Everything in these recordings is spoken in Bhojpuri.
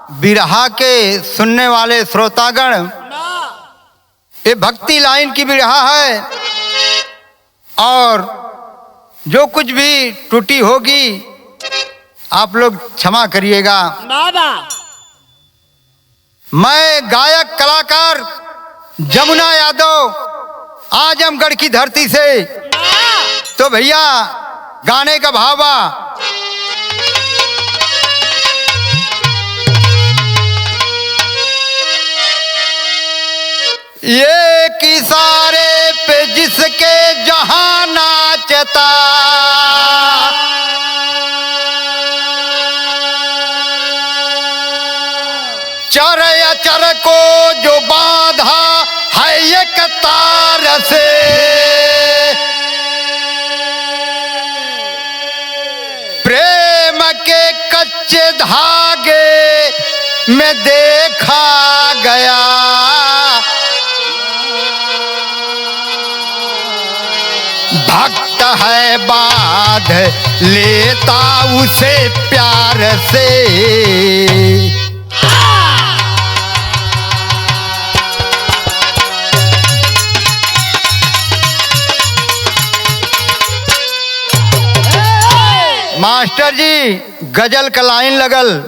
बिरहा के सुनने वाले श्रोतागण, ये भक्ति लाइन की बिरहा है और जो कुछ भी त्रुटि होगी आप लोग क्षमा करिएगा। मैं गायक कलाकार जमुना यादव आजमगढ़ की धरती से, तो भैया गाने का भावा ये किसारे पे जिसके जहां नाचता, चर अचर को जो बांधा है एक तार से, प्रेम के कच्चे धागे में देखा गया, भक्त है बांध लेता उसे प्यार से। मास्टर जी गजल का लाइन लगल,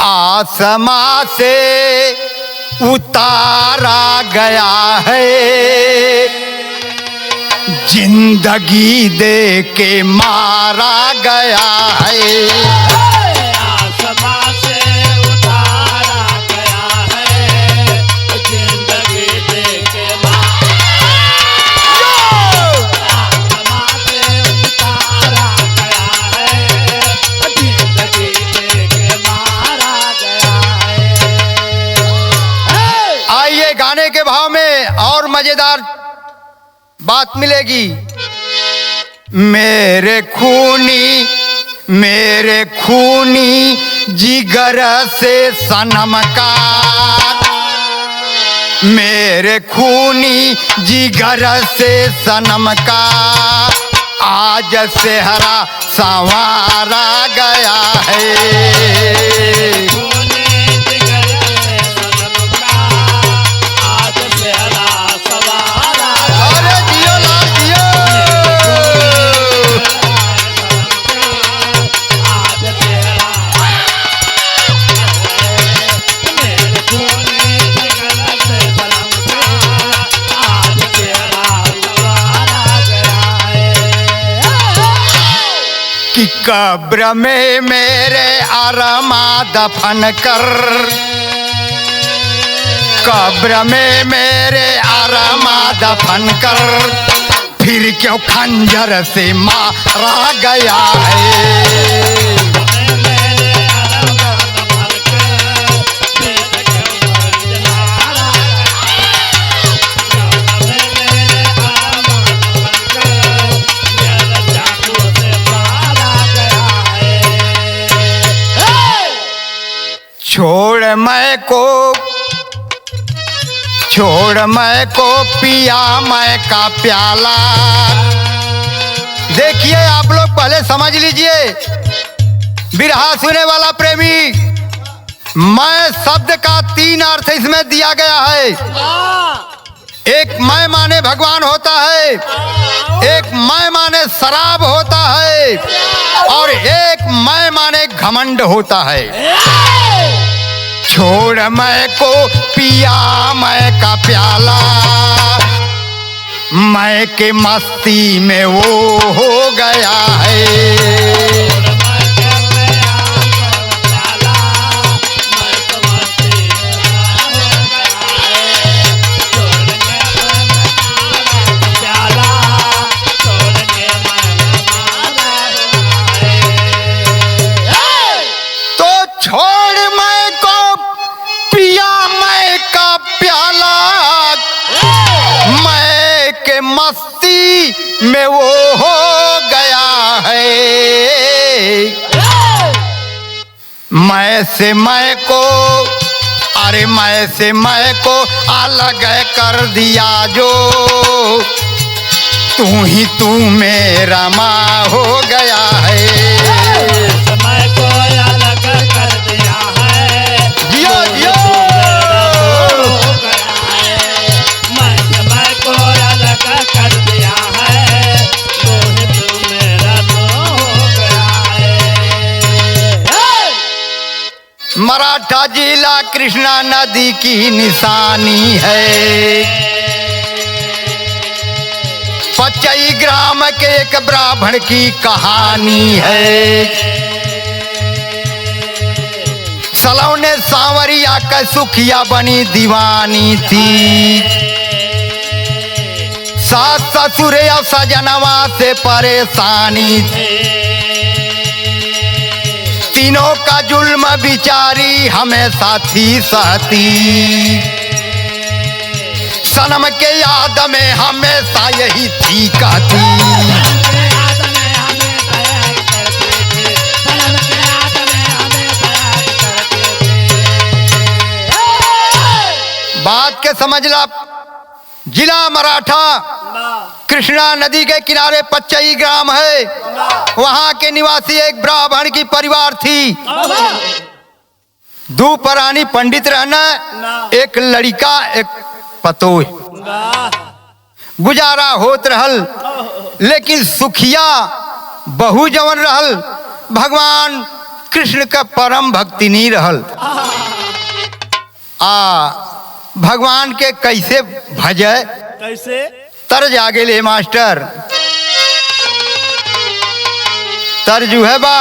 आसमां से उतारा गया है, जिंदगी दे के मारा गया है। आसमां से उतारा गया है, जिंदगी दे के आसमां से उतारा गया है, जिंदगी दे के मारा गया है। आइए गाने के भाव में और मजेदार बात मिलेगी। मेरे खूनी जिगर से सनम का, मेरे खूनी जिगर से सनम का आज सेहरा संवारा गया है। कि कब्र में मेरे अरमा दफन कर, कब्र में मेरे अरमा दफन कर, फिर क्यों खंजर से मारा गया है। छोड़ मैं को पिया मैं का प्याला। देखिए आप लोग पहले समझ लीजिए, बिरहा सुने वाला प्रेमी, मैं शब्द का 3 अर्थ इसमें दिया गया है। एक मैं माने भगवान होता है, एक मैं माने शराब होता है, और एक मैं माने घमंड होता है। छोड़ मैं को पिया मैं का प्याला, मैं के मस्ती में वो हो गया है। मस्ती में वो हो गया है। है। मैं से मैं को, अरे मैं से मैं को अलग कर दिया जो, तू ही तू मेरा माँ हो गया है। समय को अलग कर दिया है, जियो जियो हो गया है। मैं समय को अलग कर दिया है, तू मेरा तो हो गया है। मराठा जिला कृष्णा नदी की निशानी है। पचई ग्राम के एक ब्राह्मण की कहानी है। सलौने सांवरिया का सुखिया बनी दीवानी थी। सास ससुर या सजनवा से परेशानी थी। तीनों का जुल्म बिचारी हमेशा थी सहती। सनम के याद में हमेशा यही थी कहती। बात के समझ ला। जिला मराठा कृष्णा नदी के किनारे पचई ग्राम है। वहां के निवासी एक ब्राह्मण की परिवार थी। दो परानी पंडित रहना, एक लड़का एक पतोह। गुजारा होत रहल, लेकिन सुखिया बहु जवन रहल भगवान कृष्ण का परम भक्ति नहीं रहल। भगवान के कैसे भजे, कैसे तर्ज आगे ले मास्टर। तर्ज है बा,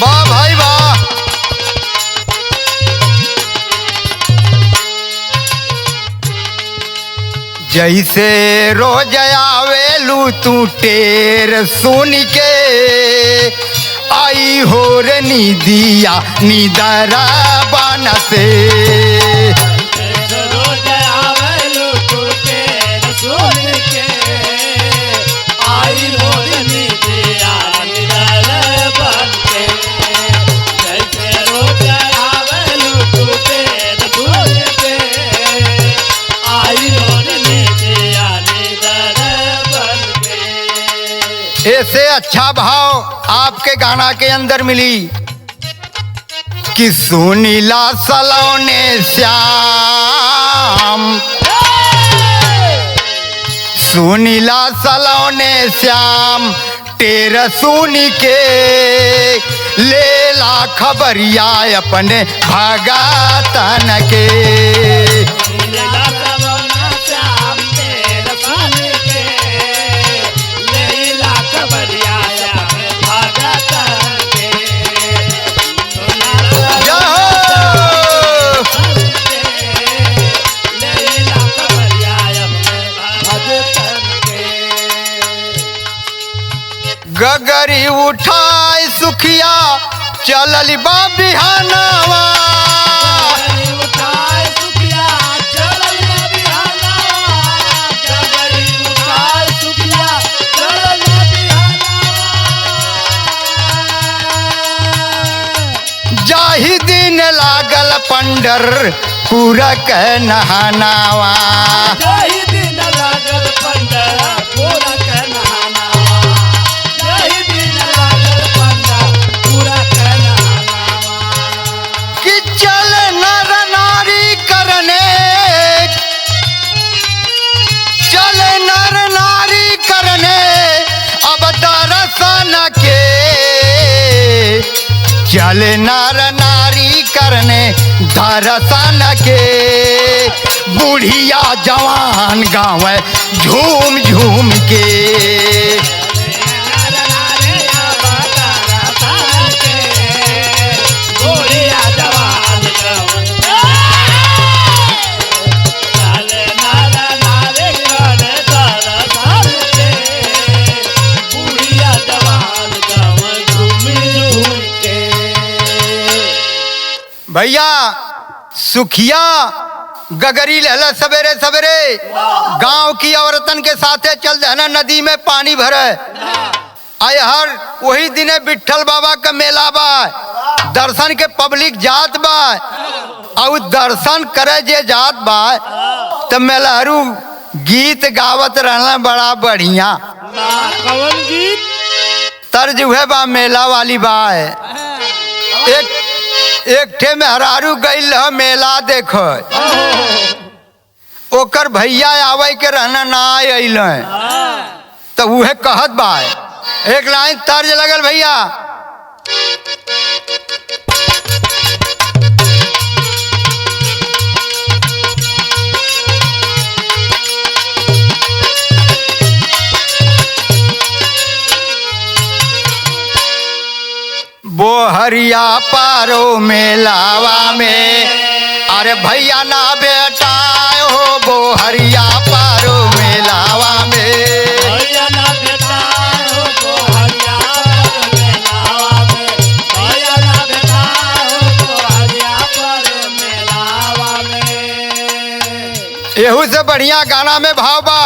वाह भाई वाह। जैसे रोज आवेलू तू टेर सुन के, आई हो रे निदिया निदरा बन से। रोज आवेलू तू टेर सुन के, आई हो रे निदिया निदरा बन के। जैसे रोज आवेलू तू टेर सुन के, आई हो रे निदिया निदरा बन के। ऐसे अच्छा भाव आपके गाना के अंदर मिली कि सुनीला सलौने श्याम, सुनीला सलौने श्याम टेर सुन के, लेला खबरिया अपने भगतन के। लीला सवना श्याम तेर बन के, लीला खबरिया भगत के। लीला खबरिया भगत के। गगरी उठाए सुखिया चलल बा बिहानावा। उठाए सुखिया चलल बिहाना, गगरी उठाए सुखिया चलल बिहाना। जाहि दिन लागल पंडर पूरा के नहानावा। जही दिन लागल पंडरपुर के नहानावा, जही दिन लागल पंडरपुर के नहानावा। कि चल नर नारी करने, चल नर नारी करने अब दर्शन के। चल नर नारी करने दर्शन के, बुढ़िया जवान गाँव झूम झूम के। गोरिया जवान भैया सुखिया गगरी लहला सवेरे सवेरे गांव की औरतन के साथे चल जाना नदी में पानी भरे। आय हर वही दिने विठल बाबा का मेला बा, दर्शन के पब्लिक जात बा और दर्शन करे जे जात बा तो मेलहरू गीत गावत रहना बड़ा बढ़िया। कौन गीत? तर्ज हुए बा मेला वाली बा। एक ठे मेहरारू गईल मेला देख, ओकर भैया आवे के रहना ना अल तो उहे कहत बा। एक लाइन तर्ज लगल भैया। बोहरिया पारो मेलावा में, अरे भैया ना बेटा हो बोहरिया पारो मेलावा में। भैया ना बेटा हो बोहरिया पर मेलावा में, भैया ना बेटा हो बोहरिया पर मेलावा में। एहू से बढ़िया गाना में भाव बा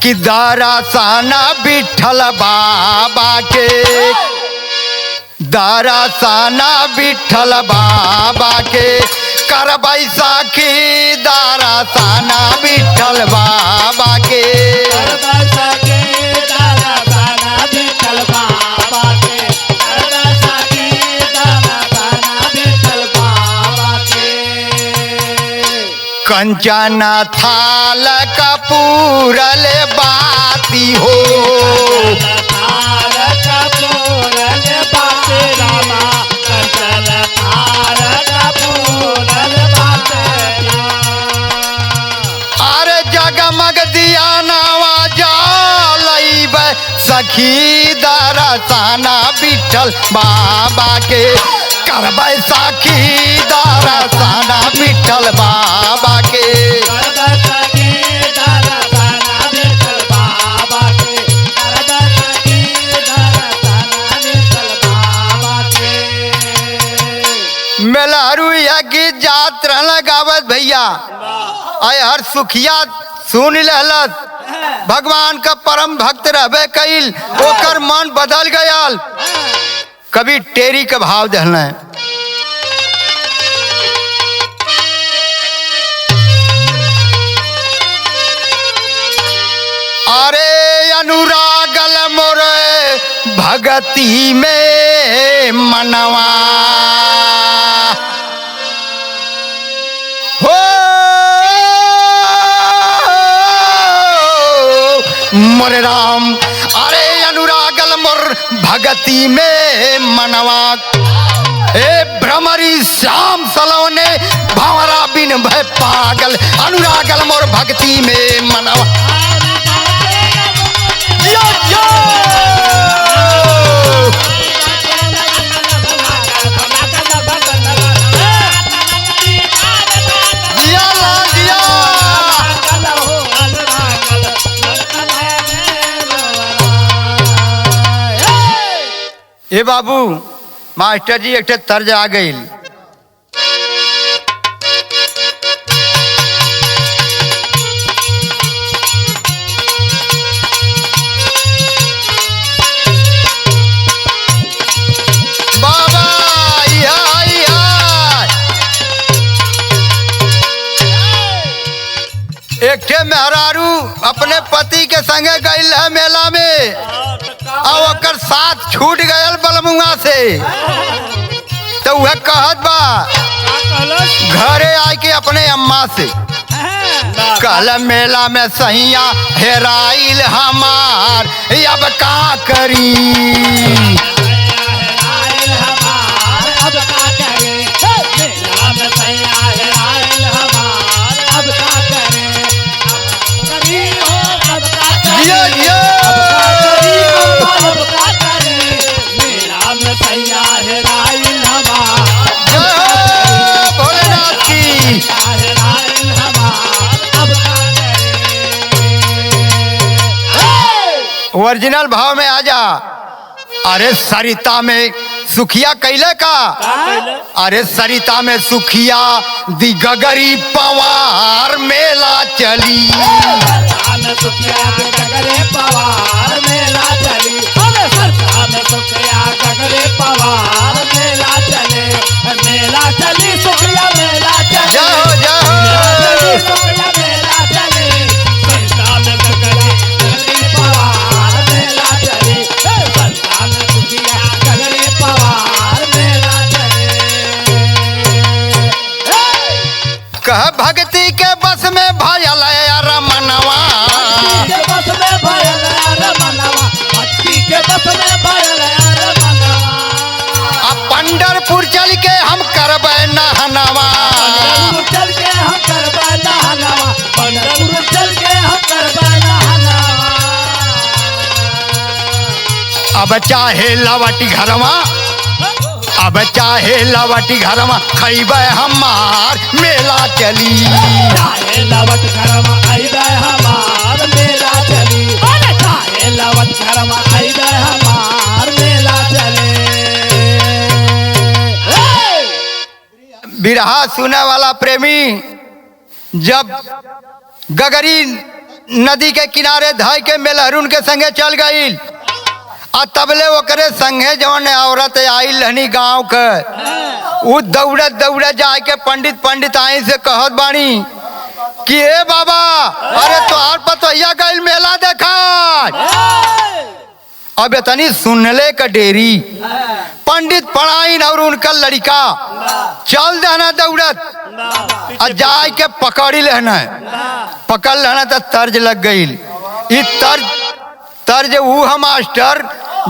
कि दरसाना विठल बाबा के, दरसाना विठल बाबा के कर बैसाखी, दरसाना विठल बाबा के। कंचन थाल कपूरल बाती हो, अरे जगमग दिया नवा जालैब सखी, दरसाना विठल बाबा के कर बैसाखी, दरसाना विठल बाबा के। मेलहरू यह गीत जात रहना गावत भैया। आय हर सुखिया सुन लहलत, भगवान का परम भक्त रहबे कइल, ओकर मन बदल गयल। कभी टेरी के भाव दहना है। अरे अनुरागल मोरे भगती में मनवा हो, मोरे राम। अरे अनुरागल मोर भगती में मनवा, ए भ्रमरी श्याम सलवने भंवरा बिन भय पागल, अनुरागल मोर भक्ति में मनवा। यो यो जिया ला जिया। ए बाबू मास्टर जी एक ठे तर्ज आ गई। बाबा इहा इहा। एक ठे मेहरारू अपने पति के संगे गई है मेला में, और ओकर साथ छूट गयल बलमुआ से, तो वह कहत बा घरे आके के अपने अम्मा से, कल मेला में सैया हेराइल हमार, अब का करी। जियो जियो जय हो भोलेनाथ की। ओरिजिनल भाव में आ जा। अरे सरिता में सुखिया कैले का अरे सरिता में सुखिया दी गगरी पवार मेला चली सुखिया गगरे पवार मेला चली सरता में सुखिया गगरे पवार मेला चले मेला चली सुखिया मेला चली जाओ जाओ सुखिया मेला चली सरता में गगरे पवार मेला चली सरता में सुखिया गगरे पवार मेला चले कह भक्ति के बस में भयल रमनवा के बस में भयल रमनवा भक्ति के बस में भयल रमनवा अब पंढरपुर चल के हम करबै नहनवा पंढरपुर चल के हम करबै नहनवा पंढरपुर चल के हम करबै नहनवा अब चाहे लवटी घरवा अब चाहे लवटी घरवा खैबै हमार मेला चली चाहे लवट घरमा आइबै हमार मेला चली चाहे लवट घरमा आइबै हमार मेला चले बिरहा सुने वाला प्रेमी जब गगरी नदी के किनारे धाय के मेलहरुन के संगे चल गई आ तबले ओकरे संगे जवन औरत आई लहनी गांव के उ दौड़त दौड़त जाए के पंडित आई से कहत बानी कि ए बाबा अरे तोहार पतोहिया गइल मेला देखा अब इतनी सुनले का डेरी पंडित पढ़ाइन और उनका लड़का चल देना दौड़त आ जाए के पकड़ी लेना पकड़ लेना तो तर्ज लग गई तर्ज वो मास्टर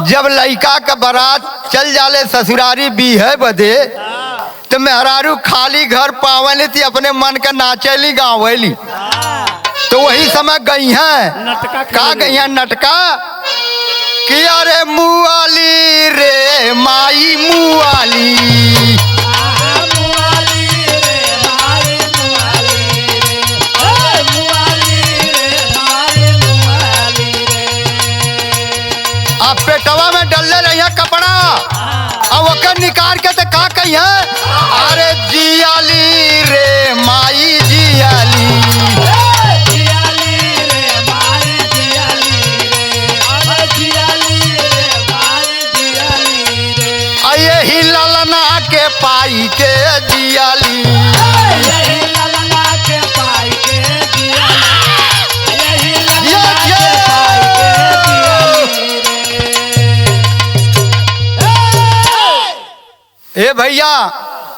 जब लड़का का बारात चल जाले ससुरारी भी है बदे तो मेहरारू खाली घर पावली थी अपने मन का नाचेली गाँवली तो वही समय गई है का गई है नटका कि अरे मुआली रे माई मुआली आप पेटवा में डलले रही कपड़ा अब ओकर निकाल के तो का कही है अरे जियाली रे माई जियाली यही ललना के पाई के जियाली ए भैया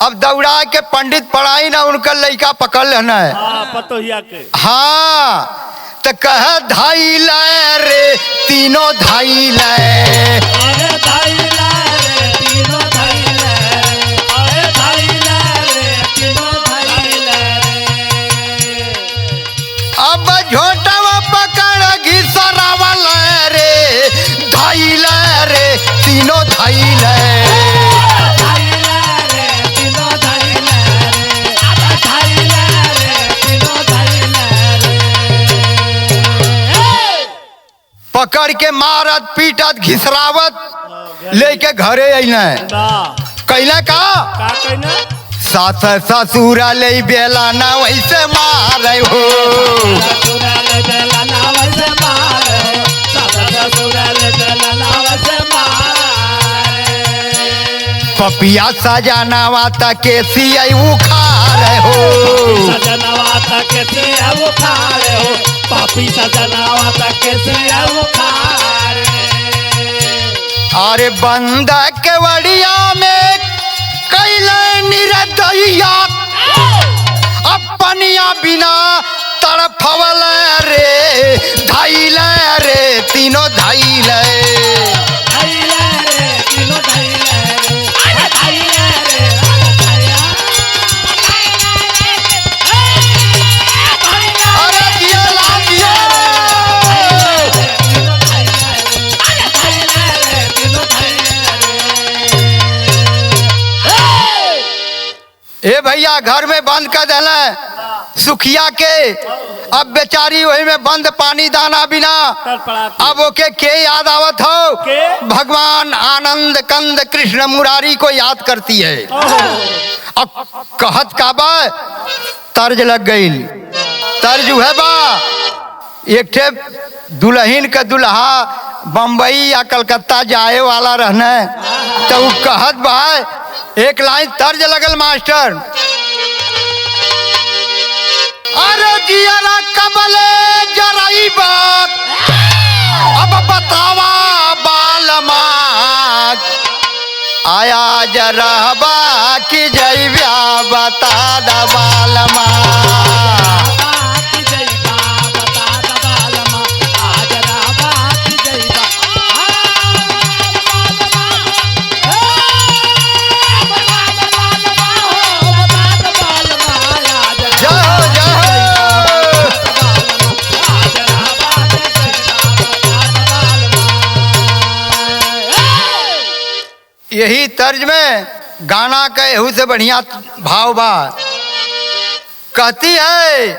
अब दौड़ा के पंडित पढ़ाई ना उनका लड़का पकड़ लेना है पतोहिया के हाँ तो कह धाई लाए रे तीनों धाई लाए अब झोटवा पकड़ घिसरावल रे धाई लाए रे तीनों धाई लाए पकड़ के मारत पीटत घिसरावत लेके घरे अइले कैले का सास ससुर ले बेला ना वैसे मारे हो पपिया सजनावा तक के सिया उखाड़ हो सजनावा तक के सिया उखाड़ हो पापी सजनावा तक के सिया उखाड़ अरे बंद के वड़िया में कैले निरदैया अपनिया बिना तड़फवल रे धाइल रे तीनों धाइल ए भैया घर में बंद कर दिला सुखिया के अब बेचारी वही में बंद पानी दाना बिना तड़पड़ाती। अब ओके के याद आवत हो के? भगवान आनंद कंद कृष्ण मुरारी को याद करती है। अब कहत का बा तर्ज लग गई। तर्ज है बा एक ठे दुल्हन का दुल्हा बम्बई या कलकत्ता जाए वाला रहना तो वो कहत बा एक लाइन तर्ज लगल मास्टर। अरे जियरा कबले जराई बात अब बतावा बालमा आया जरहबा की जैव्या बता द बालमा। यही तर्ज में गाना का एहू से बढ़िया भाव बा। कहती है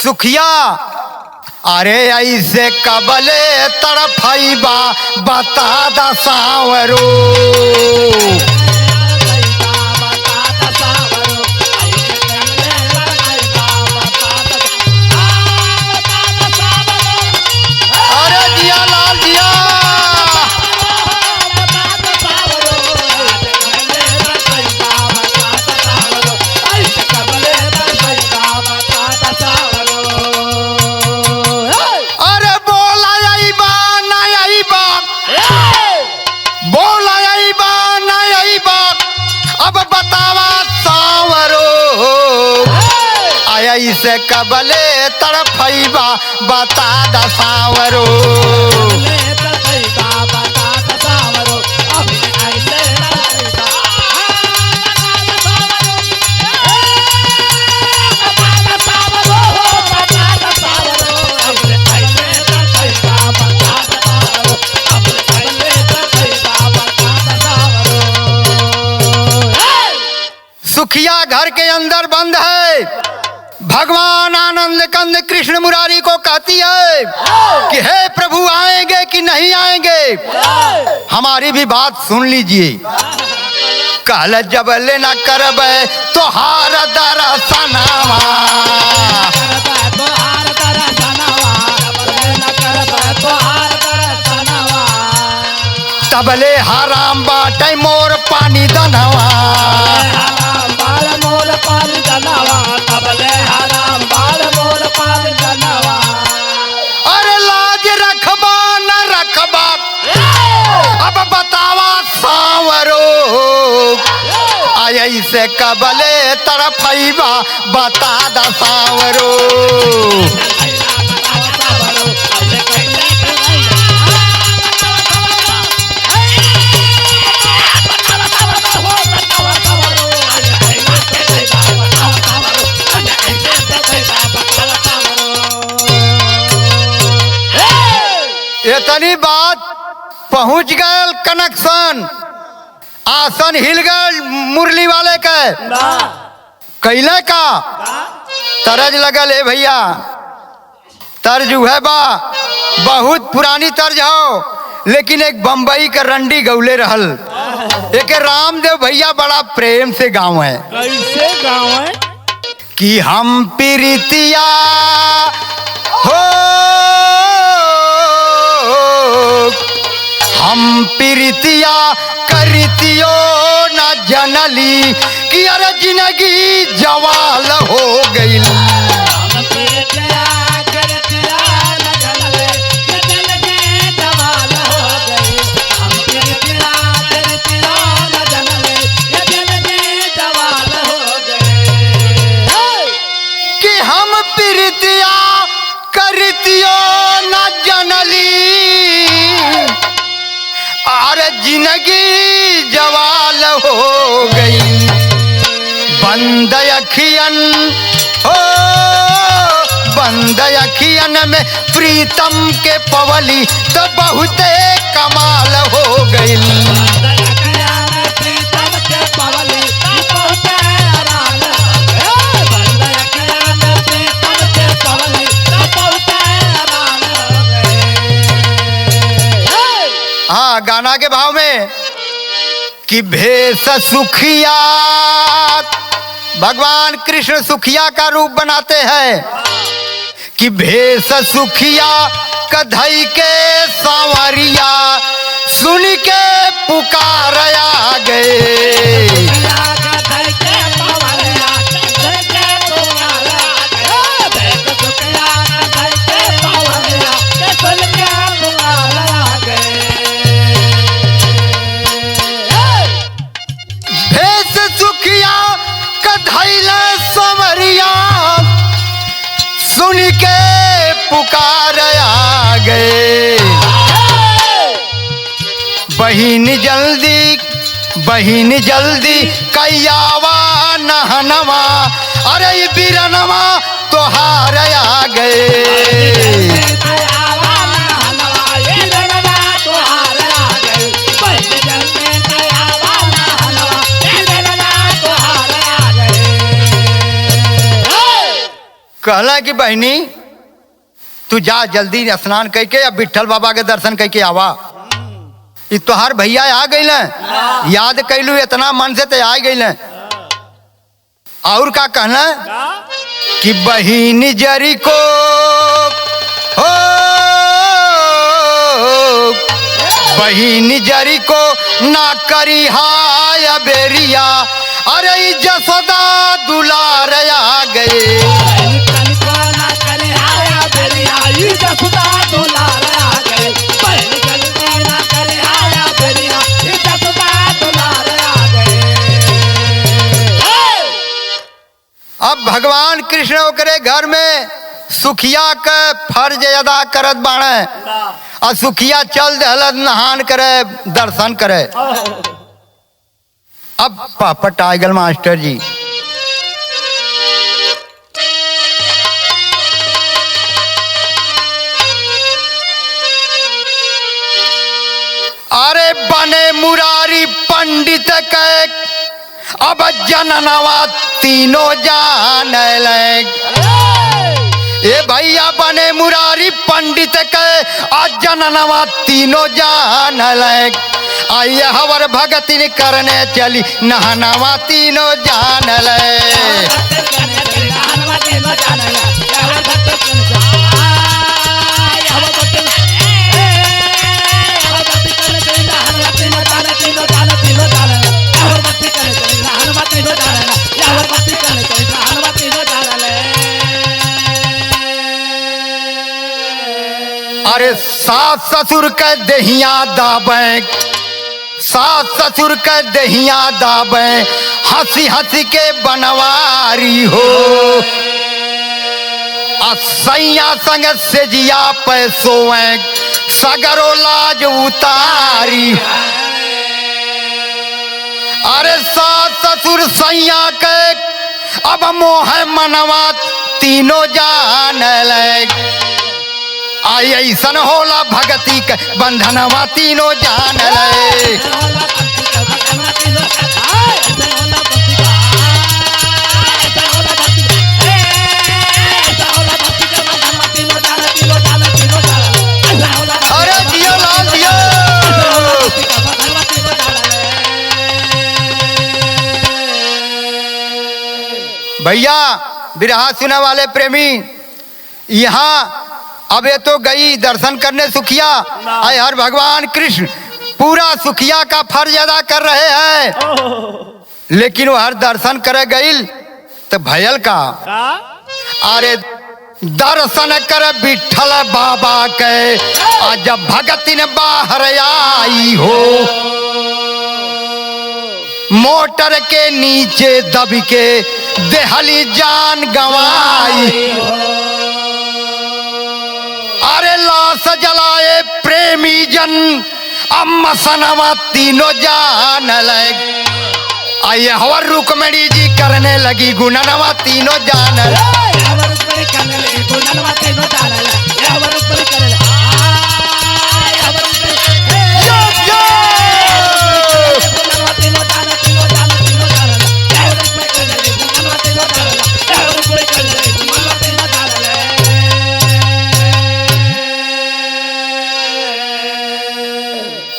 सुखिया अरे ऐसे कबले तड़फैबा बता द सांवरो। अरे जिया लाल जिया से कबले तड़फैबा बता द सांवरो। सुखिया घर के अंदर बंद है। भगवान आनंद कंद कृष्ण मुरारी को कहती है कि हे प्रभु आएंगे कि नहीं आएंगे, हमारी भी बात सुन लीजिए। कल जब लेना करब तो हार दरसनावा तबले हराम बाटे मोर पानी दनवा। अरे लाज रखबा न रखबा अब बतावा सांवरो आई से कबले तड़फैबा बता द सांवरो। इतनी बात पहुंच गए कनेक्शन, आसन हिल गए मुरली वाले के कैले का तरज लगल है भैया। तर्ज है बा बहुत पुरानी तर्ज हो, लेकिन एक बम्बई का रंडी गौले रहल। एक रामदेव भैया बड़ा प्रेम से गाँव है। कैसे गाँव है कि हम प्रीतिया हो हम प्रीतिया करतियो न जनली कि अरे जिंदगी जवाल हो गई। कि हम प्रीतिया करतियो न जनली अरे जिंदगी जवाल हो गई। बंद अखियन हो बंद अखियन में प्रीतम के पवली तो बहुते कमाल हो गई। गाना के भाव में कि भेष सुखिया, भगवान कृष्ण सुखिया का रूप बनाते हैं कि भेष सुखिया कधई के सांवरिया सुन के पुकार आ गए। भेष सुखिया कधैला सांवरिया सुन के पुकार आ गए। बहिन जल्दी कैयावा नहनवा, अरे ये बीरनवा तोहार आ गए। कहला कि बहनी तू जा जल्दी स्नान करके या विठल बाबा के दर्शन करके आवा। ये तोहार भैया आ गई, याद कैलू इतना मन से तो आ गई। और का कहना कि बहिन जरी को हो, बहिन जरी को ना करी हाय बेरिया, अरे जसोदा दुलार आ गए। अब भगवान कृष्ण ओकरे घर में सुखिया के फर्ज अदा करत बाणे, और सुखिया चल दहलत नहान करे दर्शन करे। अब पापट आ गल मास्टर जी। अरे बने मुरारी पंडित के अब जननवा तीनों जान ले। ए भैया बने मुरारी पंडित के आज जननवा तीनों जान ले। आइए हवर भगतिन करने चली नहनवा तीनों जान ले। अरे सास ससुर के दहिया दाबे, सास ससुर के दहिया दाबे, हंसी हंसी के बनवारी हो। असैया संग सेजिया पैसों सगरो लाज उतारी। अरे सास ससुर सैया के अब मोह मनवा तीनों जान ले। आई ऐसन होला भगती के बंधनवा तीनों जान ले। अरे जियो लाल जियो। भैया बिरहा सुने वाले प्रेमी, यहाँ अब ये तो गई दर्शन करने सुखिया, आए हर भगवान कृष्ण पूरा सुखिया का फर्ज अदा कर रहे हैं। लेकिन वो हर दर्शन करे गई तो भयल का, अरे दर्शन कर विठल बाबा के आज भगतिन बाहर आई हो। मोटर के नीचे दब के देहली जान गंवाई। अरे लाश जलाए प्रेमी जन अम्मा सनवा तीनों जान लग। आइए हवर रुकमणी जी करने लगी गुणनवा तीनों जान लग।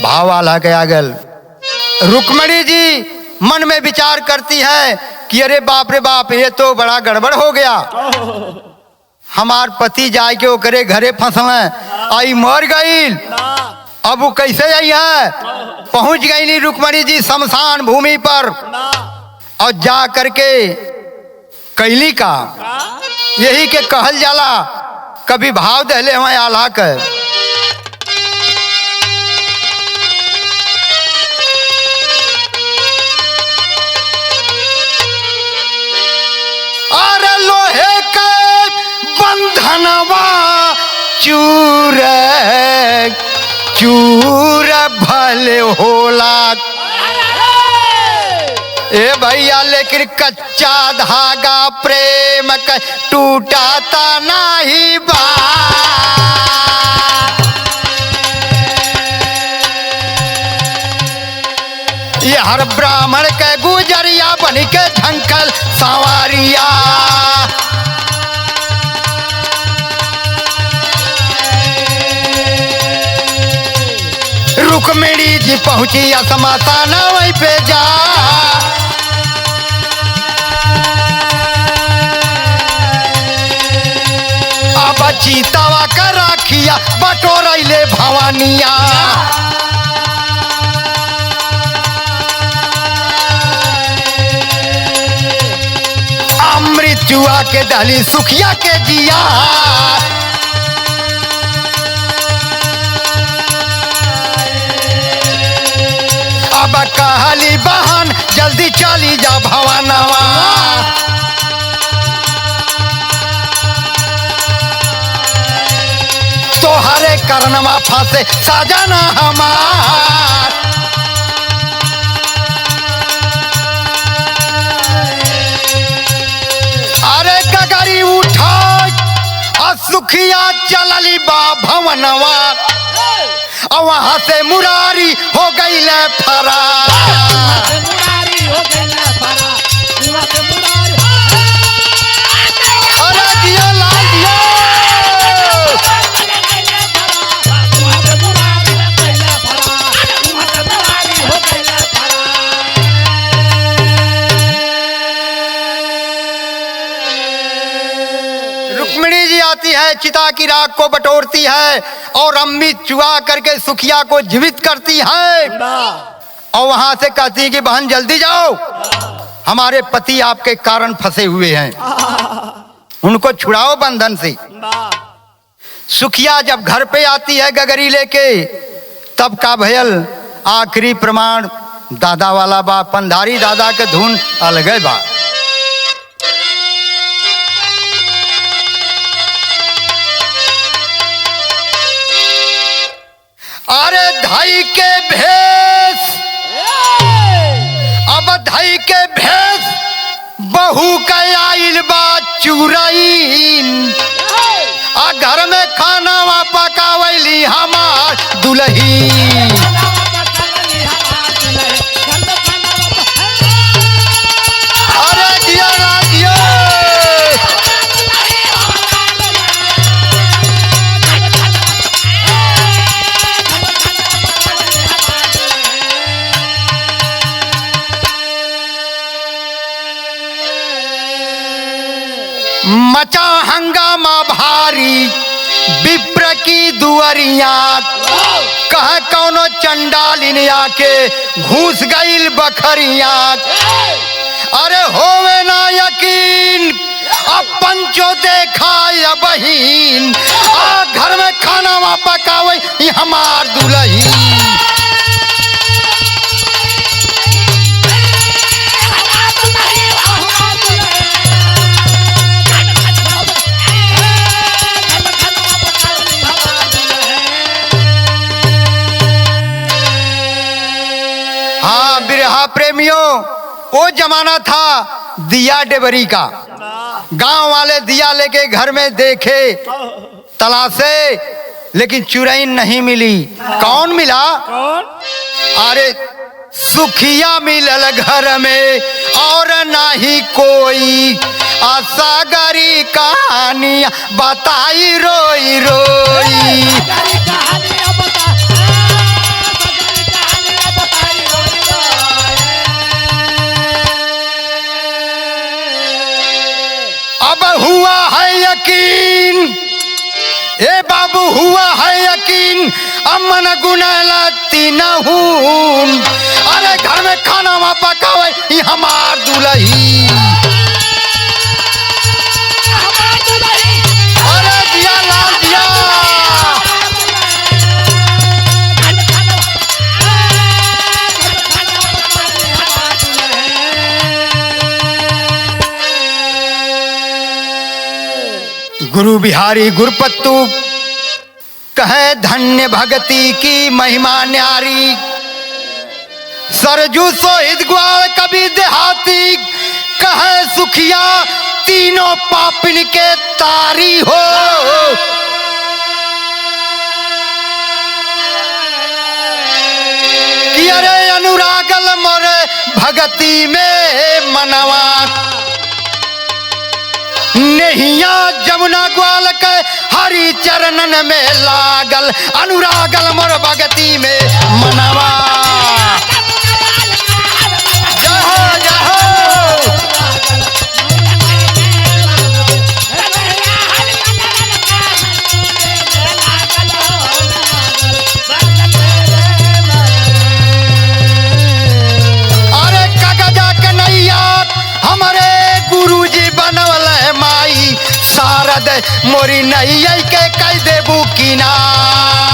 भाव आल्हा के आगल। रुक्मणी जी मन में विचार करती है कि अरे बाप रे बाप, ये तो बड़ा गड़बड़ हो गया। हमार पति जाए के ओकरे घरे फंसवे, आई मर गई, अब वो कैसे आई है। पहुंच गई नी रुक्मणी जी शमशान भूमि पर और जा करके कैली का यही के कहल जाला, कभी भाव दहले हमें आल्हा के। अरे लोहे के बंधनवा चूर चूर भले होला ए भैया, लेकिन कच्चा धागा प्रेम का टूटाता नहीं बा। ये हर ब्राह्मण के गुजरिया बन के झंकल सवारिया। रुक्मिणी जी पहुंची शमशान वहीं पे जा। अब चीतावा का राखिया बटोरैले भवानिया। अमृत चुआ के दहली सुखिया के जिया। अब कहली बहन जल्दी चली जा भवानवा। तोहरे करनमा फंसे सजना हमार। अरे गगरी उठा सुखिया चलली बा भवनवा और वहां से मुरारी हो गई ले फरार। अरे जियो लाल जियो। रुक्मिणी जी आती है, चिता की राख को बटोरती है और अमृत चुआ करके सुखिया को जीवित करती है और वहां से कहती है कि बहन जल्दी जाओ, हमारे पति आपके कारण फंसे हुए हैं, उनको छुड़ाओ बंधन से। सुखिया जब घर पे आती है गगरी लेके, तब का भयल आखिरी प्रमाण दादा वाला बा। पंधारी दादा के धुन अलग बा। अरे धाई के भेष, अब धाई के भेष बहू का आइल बा चुरैन। आ घर में खाना वा पकावली हमार दुल्ही। अरे जिया राजियो। मचा हंगामा भारी विप्र की दुअरिया। कह कौनो चंडालिन आके घुस गईल बखरिया। अरे होवे ना यकीन अब पंचो देखा या बहिन। आ घर में खाना वा पकावे हमार दुल्ही। हाँ बिरहा प्रेमियों, वो जमाना था दिया डेबरी का। गांव वाले दिया लेके घर में देखे, तलाशे, लेकिन चुरैन नहीं मिली। कौन मिला? अरे सुखिया मिलल घर में और नहीं कोई। सागरी कहानियां बताई रोई रोई। अब हुआ है यकीन अमन गुनैला तीनहून। अरे घर में खाना वा पकावे ई हमार दुलही। अरे जिया लाल जिया। गुरु बिहारी गुरपत्तू कहे धन्य भगति की महिमा न्यारी। सरजू सोहित ग्वाल कभी देहाती कहे सुखिया तीनों पापिन के तारी हो। कि अरे अनुरागल मोरे भगति में मनवा नैया जमुना ग्वाल के हरि चरणन में लागल अनुरागल मोर भगति में मनवा। जय हो जय हो। अरे कागजा के नैया हमारे गुरुजी बनवल माई शारद मोरी नैया के कह देबू किनार।